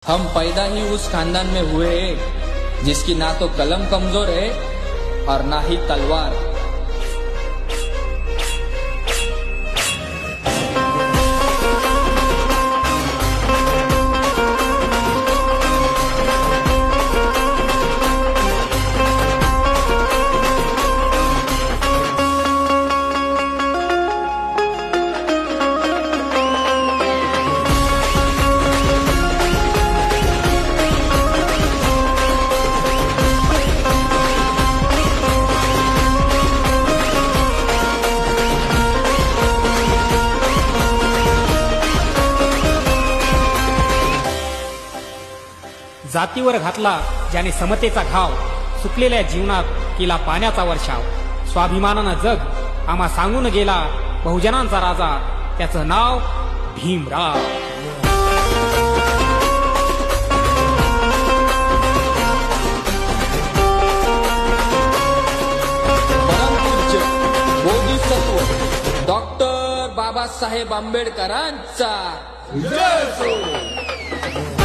हम पैदा ही उस खानदान में हुए हैं जिसकी ना तो कलम कमजोर है और ना ही तलवार। जातीवर घातला ज्याने समतेचा घाव, सुकलेल्या जीवनात केला पाण्याचा वर्षाव। स्वाभिमानानं जग आम्हा सांगून गेला, बहुजनांचा राजा त्याचं नाव भीमराव। परमपूज्य बोधिसत्व डॉक्टर बाबासाहेब आंबेडकरांचा जय हो।